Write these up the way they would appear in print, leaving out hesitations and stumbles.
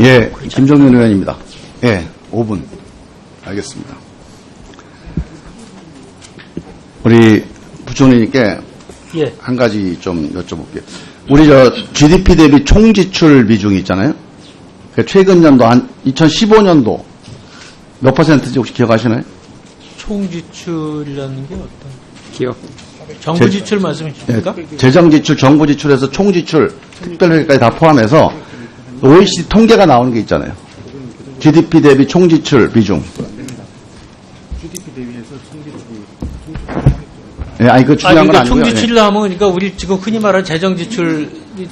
예, 김종윤 의원입니다. 예, 5분. 알겠습니다. 우리 부총리님께 예. 한 가지 좀 여쭤볼게요. 우리 GDP 대비 총지출 비중이 있잖아요. 최근 연도 한 2015년도 몇 퍼센트인지 혹시 기억하시나요? 총지출이라는 게 어떤 기억? 정부 지출 말씀이십니까? 예, 재정지출, 정부지출에서 총지출, 특별회계까지 다 포함해서 OECD 통계가 나오는 게 있잖아요. GDP 대비 총지출 비중. GDP 대비해서 총지출이 예, 아니 그 중요한 건 그러니까 아니고요. 총지출로 하면 그러니까 우리 지금 흔히 말하는 재정지출 예,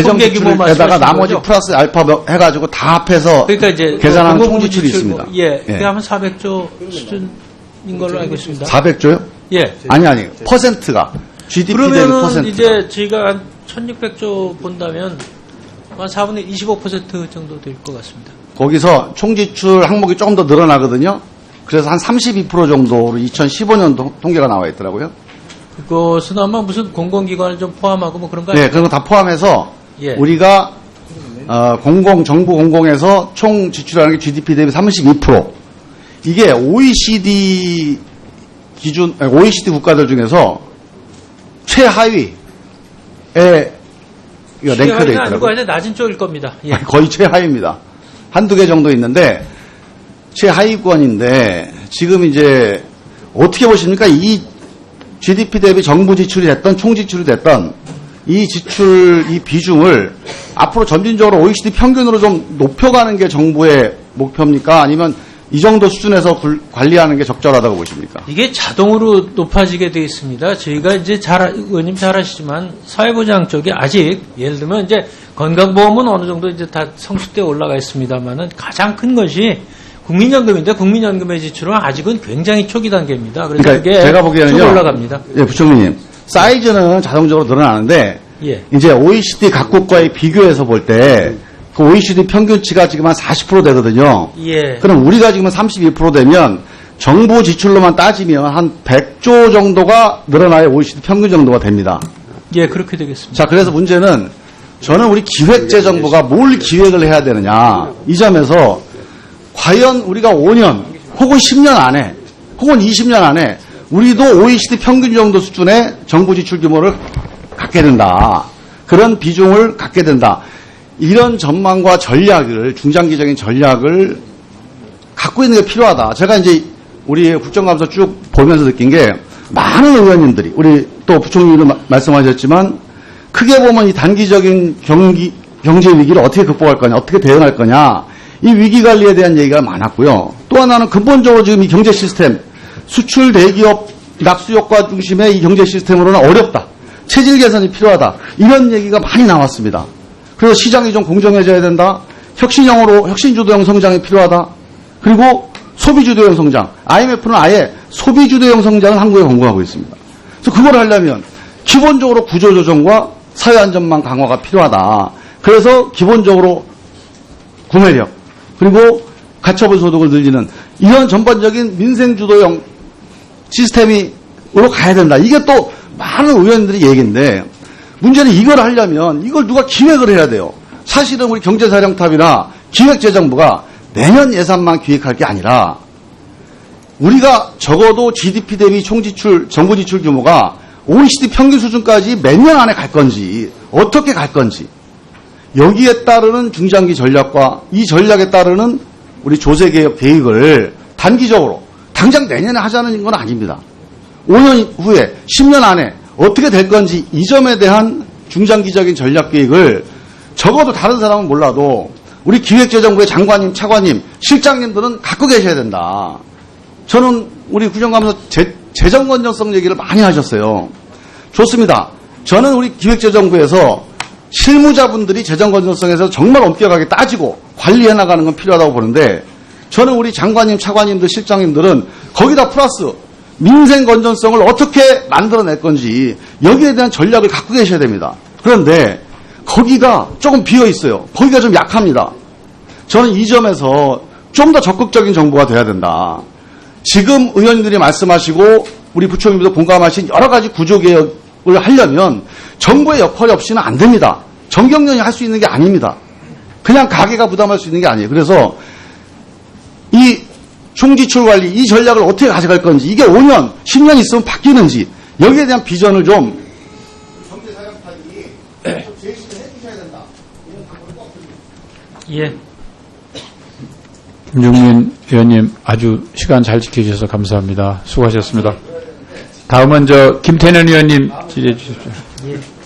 통계 규모 재정지출에다가 말씀하시는 나머지 거죠? 플러스 알파 해가지고 다 합해서 그러니까 이제 계산하는 공공부 총지출이 지출 있습니다. 예, 예. 그게 하면 400조 수준인 걸로 알고 있습니다. 400조요? 예. 아니 퍼센트가 GDP 대비 그러면은 퍼센트. 이제 저희가 한 1600조 본다면 한 4분의 25% 정도 될 것 같습니다. 거기서 총지출 항목이 조금 더 늘어나거든요. 그래서 한 32% 정도로 2015년도 통계가 나와 있더라고요. 그것은 아마 무슨 공공기관을 좀 포함하고 뭐 그런 거 네, 아니에요? 그런 거 다 포함해서 예. 우리가 정부 공공에서 총 지출하는 게 GDP 대비 32%. 이게 OECD 기준, OECD 국가들 중에서 최하위에 랭크되어 최하위는 아니고 있더라고요. 아주 낮은 쪽일 겁니다. 예. 거의 최하위입니다. 한두 개 정도 있는데 최하위권인데 지금 이제 어떻게 보십니까? 이 GDP 대비 정부 지출이 됐던 총지출이 됐던 이 지출 이 비중을 앞으로 점진적으로 OECD 평균으로 좀 높여가는 게 정부의 목표입니까? 아니면 이 정도 수준에서 관리하는 게 적절하다고 보십니까? 이게 자동으로 높아지게 되어 있습니다. 저희가 이제 의원님 잘 아시지만 사회보장 쪽에 아직 예를 들면 이제 건강보험은 어느 정도 이제 다 성숙되어 올라가 있습니다만은 가장 큰 것이 국민연금인데 국민연금의 지출은 아직은 굉장히 초기 단계입니다. 그래서 그러니까 이게 제가 보기에는요. 쭉 올라갑니다. 예, 부총리님. 사이즈는 자동적으로 늘어나는데 예. 이제 OECD 각국과의 비교해서 볼 때 그 OECD 평균치가 지금 한 40% 되거든요. 예. 그럼 우리가 지금 32% 되면 정부 지출로만 따지면 한 100조 정도가 늘어나야 OECD 평균 정도가 됩니다. 예, 그렇게 되겠습니다. 자, 그래서 문제는 저는 우리 기획재정부가 뭘 기획을 해야 되느냐. 이 점에서 과연 우리가 5년 혹은 10년 안에 혹은 20년 안에 우리도 OECD 평균 정도 수준의 정부 지출 규모를 갖게 된다. 그런 비중을 갖게 된다. 이런 전망과 전략을 중장기적인 전략을 갖고 있는 게 필요하다. 제가 이제 우리 국정감사 쭉 보면서 느낀 게 많은 의원님들이 우리 또 부총리도 말씀하셨지만 크게 보면 이 단기적인 경제 위기를 어떻게 극복할 거냐, 어떻게 대응할 거냐 이 위기 관리에 대한 얘기가 많았고요. 또 하나는 근본적으로 지금 이 경제 시스템 수출 대기업 낙수 효과 중심의 이 경제 시스템으로는 어렵다. 체질 개선이 필요하다. 이런 얘기가 많이 나왔습니다. 그래서 시장이 좀 공정해져야 된다. 혁신주도형 성장이 필요하다. 그리고 소비주도형 성장. IMF는 아예 소비주도형 성장을 한국에 권고하고 있습니다. 그래서 그걸 하려면 기본적으로 구조조정과 사회안전망 강화가 필요하다. 그래서 기본적으로 구매력 그리고 가처분 소득을 늘리는 이런 전반적인 민생주도형 시스템으로 가야 된다. 이게 또 많은 의원들이 얘기인데 문제는 이걸 하려면 이걸 누가 기획을 해야 돼요. 사실은 우리 경제사령탑이나 기획재정부가 내년 예산만 기획할 게 아니라 우리가 적어도 GDP 대비 총지출, 정부 지출 규모가 OECD 평균 수준까지 몇 년 안에 갈 건지 어떻게 갈 건지 여기에 따르는 중장기 전략과 이 전략에 따르는 우리 조세개혁 계획을 단기적으로 당장 내년에 하자는 건 아닙니다. 5년 후에 10년 안에 어떻게 될 건지 이 점에 대한 중장기적인 전략 계획을 적어도 다른 사람은 몰라도 우리 기획재정부의 장관님, 차관님, 실장님들은 갖고 계셔야 된다. 저는 우리 국정감사 재정 건전성 얘기를 많이 하셨어요. 좋습니다. 저는 우리 기획재정부에서 실무자분들이 재정 건전성에서 정말 엄격하게 따지고 관리해 나가는 건 필요하다고 보는데 저는 우리 장관님, 차관님들, 실장님들은 거기다 플러스 민생 건전성을 어떻게 만들어낼 건지 여기에 대한 전략을 갖고 계셔야 됩니다. 그런데 거기가 조금 비어 있어요. 거기가 좀 약합니다. 저는 이 점에서 좀 더 적극적인 정부가 돼야 된다. 지금 의원님들이 말씀하시고 우리 부총리도 공감하신 여러 가지 구조개혁을 하려면 정부의 역할이 없이는 안 됩니다. 정경련이 할 수 있는 게 아닙니다. 그냥 가게가 부담할 수 있는 게 아니에요. 그래서 이 총지출 관리, 이 전략을 어떻게 가져갈 건지, 이게 5년, 10년 있으면 바뀌는지, 여기에 대한 비전을 좀 경제사령탑이 좀 제시를 해주셔야 된다. 이런 방법을 꼭 드립니다. 예. 김종민 의원님 아주 시간 잘 지켜주셔서 감사합니다. 수고하셨습니다. 다음은 김태년 의원님 질의해 주십시오. 예.